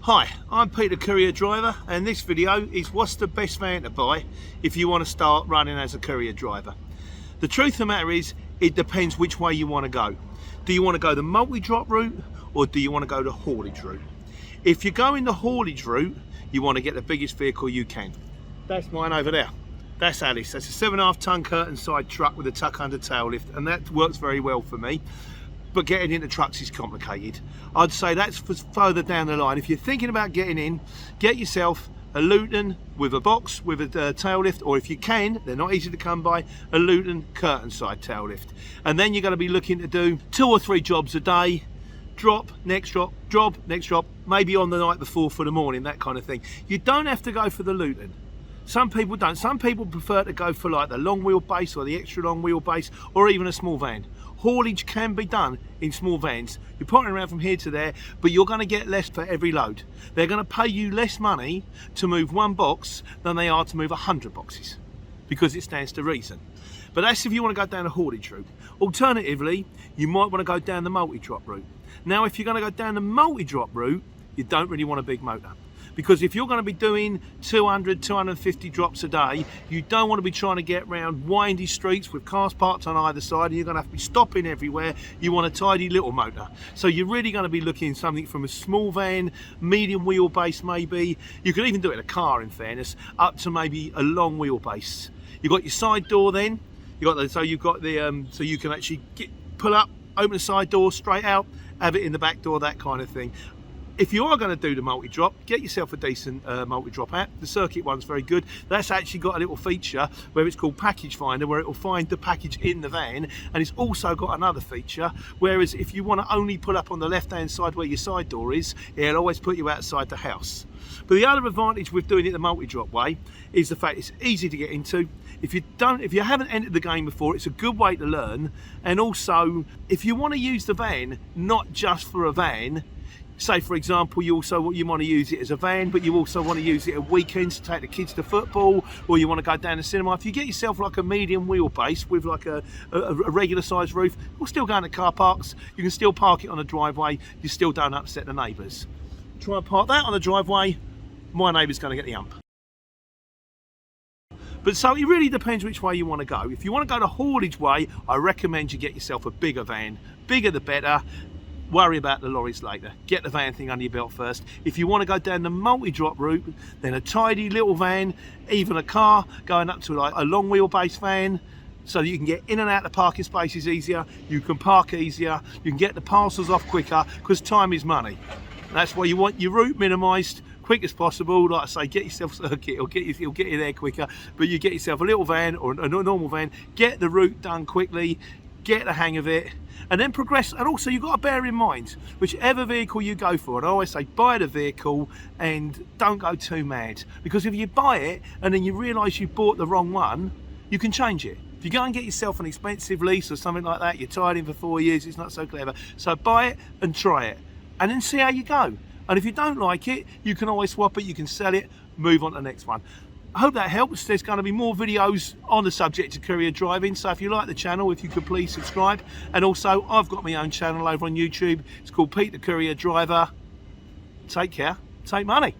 Hi, I'm Peter, Courier driver, and this video is what's the best van to buy if you want to start running as a courier driver. The truth of the matter is, it depends which way you want to go. Do you want to go the multi-drop route or do you want to go the haulage route? If you're going the haulage route, you want to get the biggest vehicle you can. That's mine over there. That's Alice. That's a 7.5 ton curtainside truck with a tuck under tail lift, and that works very well for me. But getting into trucks is complicated. I'd say that's for further down the line. If you're thinking about getting in, get yourself a Luton with a box with a tail lift, or if you can, they're not easy to come by, a Luton curtainside tail lift. And then you're going to be looking to do 2 or 3 jobs a day. Drop, next drop, job, next drop, maybe on the night before for the morning, that kind of thing. You don't have to go for the Luton. Some people don't. Some people prefer to go for like the long wheelbase or the extra long wheelbase, or even a small van. Haulage can be done in small vans. You're pottering around from here to there, but you're going to get less for every load. They're going to pay you less money to move 1 box than they are to move 100 boxes, because it stands to reason. But that's if you want to go down the haulage route. Alternatively, you might want to go down the multi-drop route. Now, if you're going to go down the multi-drop route, you don't really want a big motor. Because if you're going to be doing 200, 250 drops a day, you don't want to be trying to get around windy streets with cars parked on either side, and you're going to have to be stopping everywhere. You want a tidy little motor. So you're really going to be looking at something from a small van, medium wheelbase maybe. You could even do it in a car, in fairness, up to maybe a long wheelbase. You've got your side door then. So you can actually pull up, open the side door straight out, have it in the back door, that kind of thing. If you are going to do the multi-drop, get yourself a decent multi-drop app. The Circuit one's very good. That's actually got a little feature where it's called Package Finder, where it will find the package in the van, and it's also got another feature, whereas if you want to only pull up on the left-hand side where your side door is, it'll always put you outside the house. But the other advantage with doing it the multi-drop way is the fact it's easy to get into. If you haven't entered the game before, it's a good way to learn. And also, if you want to use the van not just for a van, say for example you want to use it as a van, but you also want to use it at weekends to take the kids to football, or you want to go down to cinema, if you get yourself like a medium wheelbase with like a regular size roof, you'll still go into car parks, you can still park it on a driveway, you still don't upset the neighbours. Try and park that on the driveway, my neighbour's going to get the ump. But so it really depends which way you want to go. If you want to go the haulage way, I recommend you get yourself a bigger van. Bigger the better. Worry about the lorries later. Get the van thing under your belt first. If you want to go down the multi-drop route, then a tidy little van, even a car, going up to like a long wheelbase van, so that you can get in and out the parking spaces easier, you can park easier, you can get the parcels off quicker, because time is money. That's why you want your route minimised, quick as possible. Like I say, get yourself a Circuit, it'll get you there quicker, but you get yourself a little van or a normal van, get the route done quickly, get the hang of it, and then progress. And also you've got to bear in mind, whichever vehicle you go for, and I always say buy the vehicle and don't go too mad, because if you buy it and then you realise you bought the wrong one, you can change it. If you go and get yourself an expensive lease or something like that, you're tied in for 4 years, it's not so clever. So buy it and try it, and then see how you go. And if you don't like it, you can always swap it, you can sell it, move on to the next one. I hope that helps. There's going to be more videos on the subject of courier driving, so if you like the channel, if you could please subscribe. And also, I've got my own channel over on YouTube. It's called Pete the Courier Driver. Take care, take money.